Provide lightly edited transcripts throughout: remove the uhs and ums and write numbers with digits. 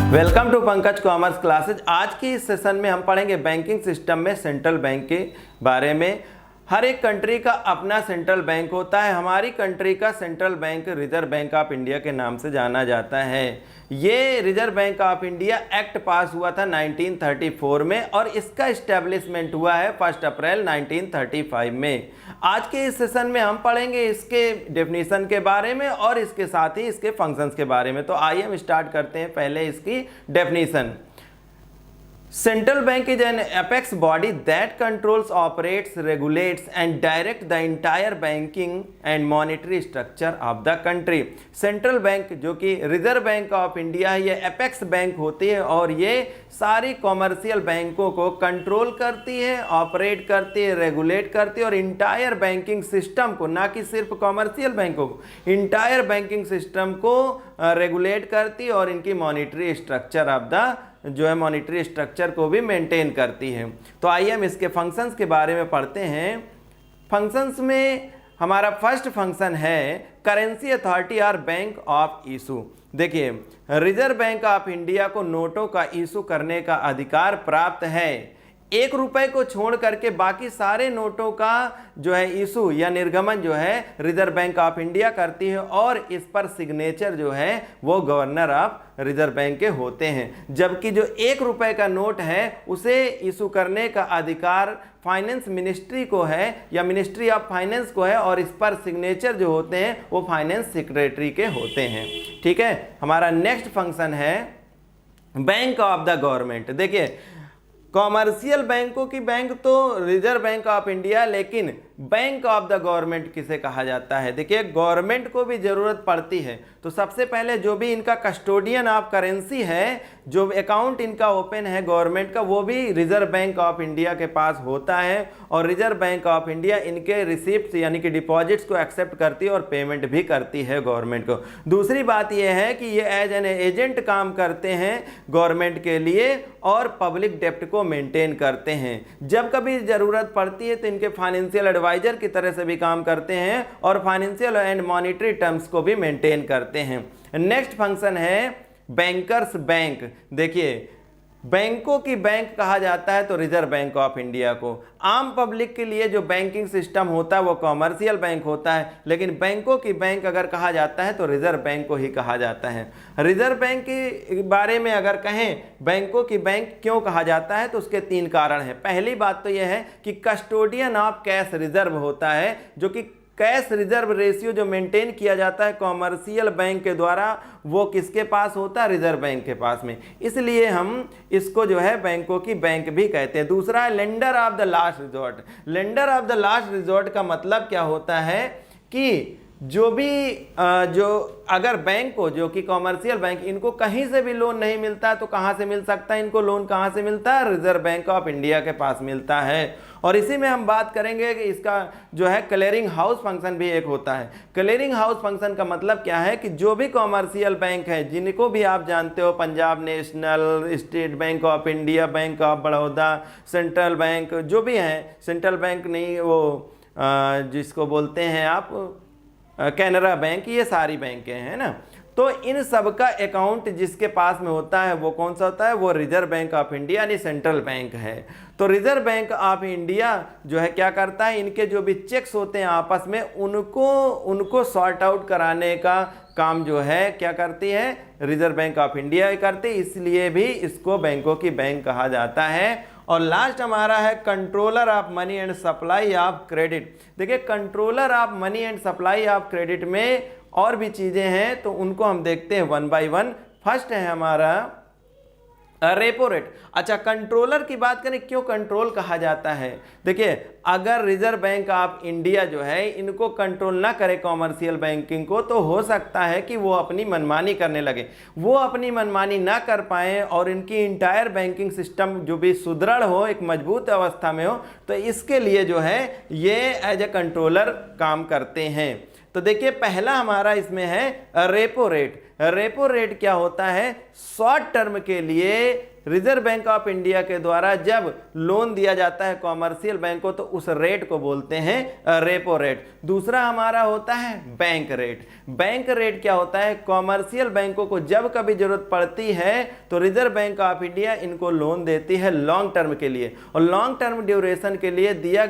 Welcome to Pankaj commerce classes. आज की इस सेशन में हम पढ़ेंगे बैंकिंग सिस्टम में सेंट्रल बैंक के बारे में। हर एक कंट्री का अपना सेंट्रल बैंक होता है। हमारी कंट्री का central bank reserve bank of India के नाम से जाना जाता है। ये reserve bank of India act पास हुआ था 1934 में और इसका इस्टेब्लिशमेंट हुआ है 1 अप्रैल 1935 में। आज के इस सेशन में हम पढ़ेंगे इसके डेफिनेशन के बारे में और इसके साथ ही इसके फंक्शंस के बारे में। तो आइए हम स्टार्ट करते हैं पहले इसकी definition. Central bank is an apex body that controls, operates, regulates and directs the entire banking and monetary structure of the country। Central bank जो कि रिजर्व बैंक ऑफ इंडिया है, ये एपेक्स बैंक होती है और ये सारी कॉमर्शियल बैंकों को कंट्रोल करती है, ऑपरेट करती है, रेगुलेट करती है और इंटायर बैंकिंग सिस्टम को, ना कि सिर्फ कॉमर्शियल बैंकों को, इंटायर बैंकिंग सिस्टम को रेगुलेट करती है और इनकी मॉनिटरी स्ट्रक्चर ऑफ द जो है मॉनिटरी स्ट्रक्चर को भी मेंटेन करती है। तो आइए हम इसके फंक्शंस के बारे में पढ़ते हैं। फंक्शंस में हमारा फर्स्ट फंक्शन है करेंसी अथॉरिटी और बैंक ऑफ इशू। देखिए, रिजर्व बैंक ऑफ इंडिया को नोटों का इशू करने का अधिकार प्राप्त है। 1 रुपए को छोड़ करके बाकी सारे नोटों का जो है इशू या निर्गमन जो है रिजर्व बैंक ऑफ इंडिया करती है और इस पर सिग्नेचर जो है वो गवर्नर ऑफ रिजर्व बैंक के होते हैं। जबकि जो 1 रुपए का नोट है उसे इशू करने का अधिकार फाइनेंस मिनिस्ट्री को है या मिनिस्ट्री ऑफ फाइनेंस को है और इस पर सिग्नेचर जो होते हैं वो फाइनेंस सेक्रेटरी के होते हैं। ठीक है, हमारा नेक्स्ट फंक्शन है बैंक ऑफ द गवर्नमेंट। देखिए, कॉमर्शियल बैंकों की बैंक तो रिजर्व बैंक ऑफ इंडिया, लेकिन बैंक ऑफ द गवर्नमेंट किसे कहा जाता है? देखिए, गवर्नमेंट को भी ज़रूरत पड़ती है तो सबसे पहले जो भी इनका कस्टोडियन ऑफ करेंसी है, जो अकाउंट इनका ओपन है गवर्नमेंट का, वो भी रिजर्व बैंक ऑफ इंडिया के पास होता है और रिजर्व बैंक ऑफ इंडिया इनके रिसिप्ट यानी कि डिपॉजिट्स को एक्सेप्ट करती है और पेमेंट भी करती है गवर्नमेंट को। दूसरी बात यह है कि ये एज एन एजेंट काम करते हैं गवर्नमेंट के लिए और पब्लिक डेप्ट को मेंटेन करते हैं। जब कभी ज़रूरत पड़ती है तो इनके फाइनेंशियल एडवाइजर की तरह से भी काम करते हैं और फाइनेंशियल एंड मॉनिटरी टर्म्स को भी मेंटेन करते हैं। नेक्स्ट फंक्शन है बैंकर्स बैंक। देखिए, बैंकों की बैंक कहा जाता है तो रिजर्व बैंक ऑफ इंडिया को। आम पब्लिक के लिए जो बैंकिंग सिस्टम होता है वो कॉमर्शियल बैंक होता है, लेकिन बैंकों की बैंक अगर कहा जाता है तो रिजर्व बैंक को ही कहा जाता है। रिजर्व बैंक के बारे में अगर कहें बैंकों की बैंक क्यों कहा जाता है तो उसके 3 कारण हैं। पहली बात तो यह है कि कस्टोडियन ऑफ कैश रिजर्व होता है, जो कि कैश रिजर्व रेशियो जो मेंटेन किया जाता है कॉमर्शियल बैंक के द्वारा वो किसके पास होता है? रिजर्व बैंक के पास में। इसलिए हम इसको जो है बैंकों की बैंक भी कहते हैं। दूसरा है lender of the last resort. Lender of the last resort का मतलब क्या होता है कि जो भी जो अगर बैंक को, जो कि कॉमर्शियल बैंक, इनको कहीं से भी लोन नहीं मिलता तो कहाँ से मिल सकता है? इनको लोन कहाँ से मिलता है? रिजर्व बैंक ऑफ इंडिया के पास मिलता है। और इसी में हम बात करेंगे कि इसका जो है क्लियरिंग हाउस फंक्शन भी एक होता है। क्लियरिंग हाउस फंक्शन का मतलब क्या है कि जो भी कॉमर्शियल बैंक है, जिनको भी आप जानते हो, Punjab national, state bank of India, bank of Baroda, central bank, जो भी हैं, सेंट्रल बैंक नहीं, वो जिसको बोलते हैं आप कैनरा बैंक, ये सारी बैंकें हैं ना। तो इन सब का अकाउंट जिसके पास में होता है वो कौन सा होता है? वो रिजर्व बैंक ऑफ इंडिया यानी सेंट्रल बैंक है। तो रिजर्व बैंक ऑफ इंडिया जो है क्या करता है, इनके जो भी चेक्स होते हैं आपस में उनको सॉर्ट आउट कराने का काम जो है क्या करती है? रिजर्व बैंक ऑफ इंडिया करती है। इसलिए भी इसको बैंकों की बैंक कहा जाता है। और लास्ट हमारा है controller of money and supply of credit. देखिए, controller of money and supply of credit में और भी चीज़ें हैं तो उनको हम देखते हैं 1 बाय 1। फर्स्ट है हमारा रेपो रेट। अच्छा, कंट्रोलर की बात करें, क्यों कंट्रोल कहा जाता है? देखिए, अगर रिजर्व बैंक ऑफ इंडिया जो है इनको कंट्रोल ना करे कॉमर्शियल बैंकिंग को, तो हो सकता है कि वो अपनी मनमानी करने लगे। वो अपनी मनमानी ना कर पाए और इनकी इंटायर बैंकिंग सिस्टम जो भी सुदृढ़ हो, एक मजबूत अवस्था में हो, तो इसके लिए जो है ये एज ए कंट्रोलर काम करते हैं। तो देखिए, पहला हमारा इसमें है रेपो रेट। रेपो रेट क्या होता है? शॉर्ट टर्म के लिए रिजर्व बैंक ऑफ इंडिया के द्वारा जब लोन दिया जाता है कॉमर्शियल बैंक को तो उस रेट को बोलते हैं रेपो रेट। दूसरा हमारा होता है बैंक रेट। बैंक रेट क्या होता है, कॉमर्शियल बैंकों को जब कभी जरूरत पड़ती है तो रिजर्व बैंक ऑफ इंडिया इनको लोन देती है लॉन्ग टर्म के लिए, और लॉन्ग टर्म ड्यूरेशन के लिए दिए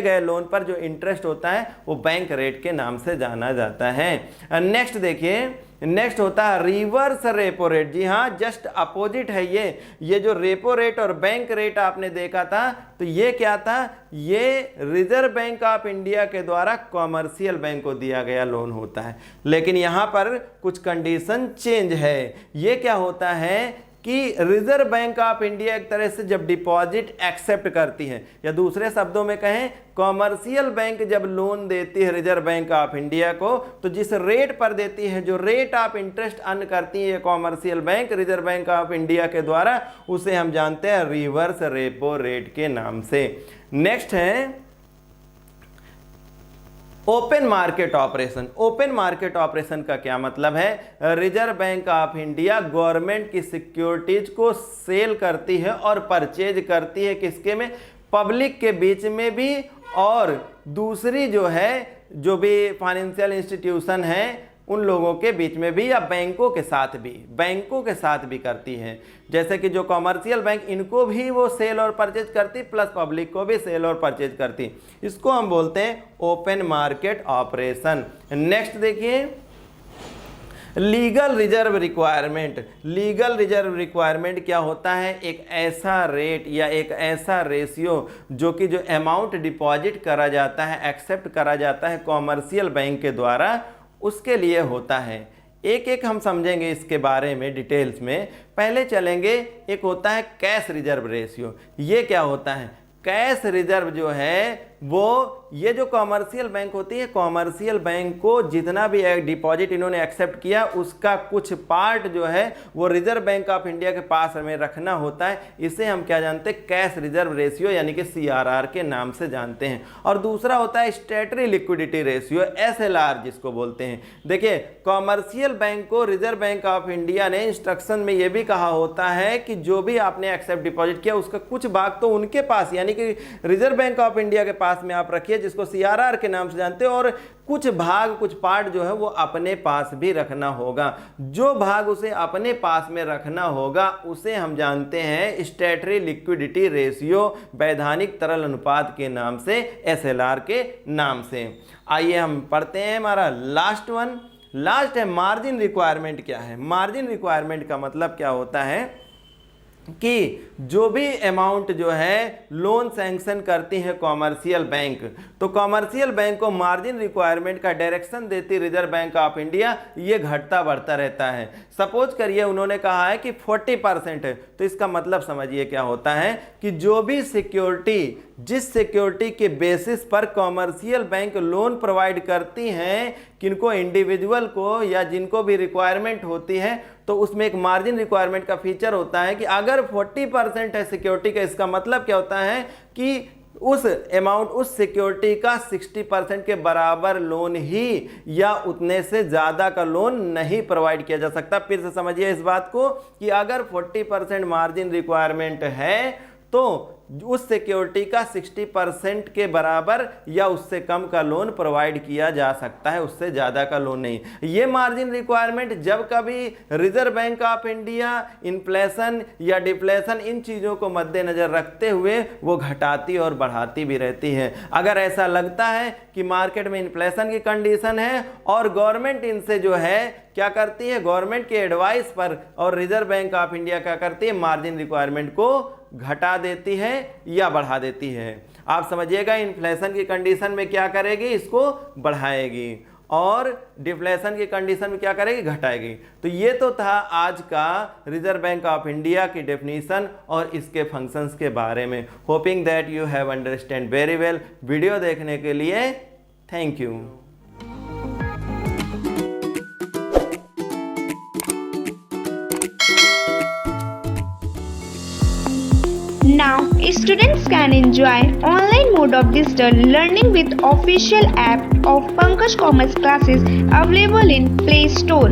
गए लोन पर जो इंटरेस्ट होता है वो बैंक रेट के नाम से जाना जाता है। नेक्स्ट देखिए, नेक्स्ट होता है रिवर्स रेपो रेट। जी हाँ, जस्ट अपोजिट है ये जो रेपो रेट और बैंक रेट आपने देखा था तो ये क्या था, ये रिजर्व बैंक ऑफ इंडिया के द्वारा कॉमर्शियल बैंक को दिया गया लोन होता है। लेकिन यहां पर कुछ कंडीशन चेंज है। ये क्या होता है कि रिजर्व बैंक ऑफ इंडिया एक तरह से जब डिपॉजिट एक्सेप्ट करती है, या दूसरे शब्दों में कहें कॉमर्शियल बैंक जब लोन देती है रिजर्व बैंक ऑफ इंडिया को तो जिस रेट पर देती है, जो रेट ऑफ इंटरेस्ट अर्न करती है commercial bank reserve bank of India के द्वारा, उसे हम जानते हैं रिवर्स रेपो रेट के नाम से। नेक्स्ट है open market operation. Open market operation का क्या मतलब है, reserve bank of India government की सिक्योरिटीज को सेल करती है और परचेज करती है, किसके में, पब्लिक के बीच में भी, और दूसरी जो है जो भी फाइनेंशियल इंस्टीट्यूशन है उन लोगों के बीच में भी, या बैंकों के साथ भी करती है। जैसे कि जो कॉमर्शियल बैंक इनको भी वो सेल और परचेज करती, प्लस पब्लिक को भी सेल और परचेज करती। इसको हम बोलते हैं ओपन मार्केट ऑपरेशन। नेक्स्ट देखिए, legal reserve requirement. Legal reserve requirement क्या होता है, एक ऐसा रेट या एक ऐसा रेशियो जो कि जो अमाउंट डिपॉजिट करा जाता है, एक्सेप्ट करा जाता है कॉमर्शियल बैंक के द्वारा, उसके लिए होता है। एक एक हम समझेंगे इसके बारे में डिटेल्स में। पहले चलेंगे, एक होता है कैश रिजर्व रेशियो। ये क्या होता है, कैश रिजर्व जो है वो, ये जो कॉमर्शियल बैंक होती है, कॉमर्शियल बैंक को जितना भी डिपॉजिट इन्होंने एक्सेप्ट किया उसका कुछ पार्ट जो है वो रिजर्व बैंक ऑफ इंडिया के पास में रखना होता है। इसे हम क्या जानते हैं, कैश रिजर्व रेशियो यानी कि CRR के नाम से जानते हैं। और दूसरा होता है स्टैट्यूटरी लिक्विडिटी रेशियो, SLR जिसको बोलते हैं। देखिए, कॉमर्शियल बैंक को रिजर्व बैंक ऑफ इंडिया ने इंस्ट्रक्शन में ये भी कहा होता है कि जो भी आपने एक्सेप्ट डिपॉजिट किया उसका कुछ भाग तो उनके पास यानी कि रिजर्व बैंक ऑफ इंडिया के पास में आप रखिए, जिसको CRR के नाम से जानते हो, और कुछ भाग, कुछ पार्ट जो है वो अपने पास भी रखना होगा। जो भाग उसे अपने पास में रखना होगा उसे हम जानते हैं स्टैट्यूटरी लिक्विडिटी रेशियो, वैधानिक तरल अनुपात के नाम से, SLR के नाम से। आइए हम पढ़ते हैं हमारा लास्ट वन। लास्ट है मार्जिन रिक्वायरमेंट। क्या है मार्जिन रिक्वायरमेंट का मतलब क्या होता है कि जो भी अमाउंट जो है लोन सैंक्शन करती है कॉमर्शियल बैंक, तो कॉमर्शियल बैंक को मार्जिन रिक्वायरमेंट का डायरेक्शन देती रिजर्व बैंक ऑफ इंडिया, ये घटता बढ़ता रहता है। सपोज करिए उन्होंने कहा है कि 40% है, तो इसका मतलब समझिए क्या होता है कि जो भी सिक्योरिटी, जिस सिक्योरिटी के बेसिस पर कॉमर्शियल बैंक लोन प्रोवाइड करती हैं किनको, इंडिविजुअल को या जिनको भी रिक्वायरमेंट होती है, तो उसमें एक मार्जिन रिक्वायरमेंट का फीचर होता है कि अगर 40% है सिक्योरिटी का, इसका मतलब क्या होता है कि उस अमाउंट, उस सिक्योरिटी का 60% के बराबर लोन ही या उतने से ज़्यादा का लोन नहीं प्रोवाइड किया जा सकता। फिर से समझिए इस बात को कि अगर 40% मार्जिन रिक्वायरमेंट है तो उस सिक्योरिटी का 60% के बराबर या उससे कम का लोन प्रोवाइड किया जा सकता है, उससे ज़्यादा का लोन नहीं। ये मार्जिन रिक्वायरमेंट जब कभी reserve bank of India inflation या डिफ्लेशन इन चीज़ों को मद्देनज़र रखते हुए वो घटाती और बढ़ाती भी रहती है। अगर ऐसा लगता है कि मार्केट में इन्फ्लेशन की कंडीशन है और गवर्नमेंट इनसे जो है क्या करती है, गवर्नमेंट के एडवाइस पर, और रिजर्व बैंक ऑफ इंडिया क्या करती है, मार्जिन रिक्वायरमेंट को घटा देती है या बढ़ा देती है। आप समझिएगा, इन्फ्लेशन की कंडीशन में क्या करेगी, इसको बढ़ाएगी, और डिफ्लेशन की कंडीशन में क्या करेगी, घटाएगी। तो ये तो था आज का रिजर्व बैंक ऑफ इंडिया की डेफिनेशन और इसके फंक्शंस के बारे में। Hoping that you have understand very well. Video देखने के लिए thank you. Now, students can enjoy online mode of digital learning with official app of Pankaj Commerce Classes available in Play Store.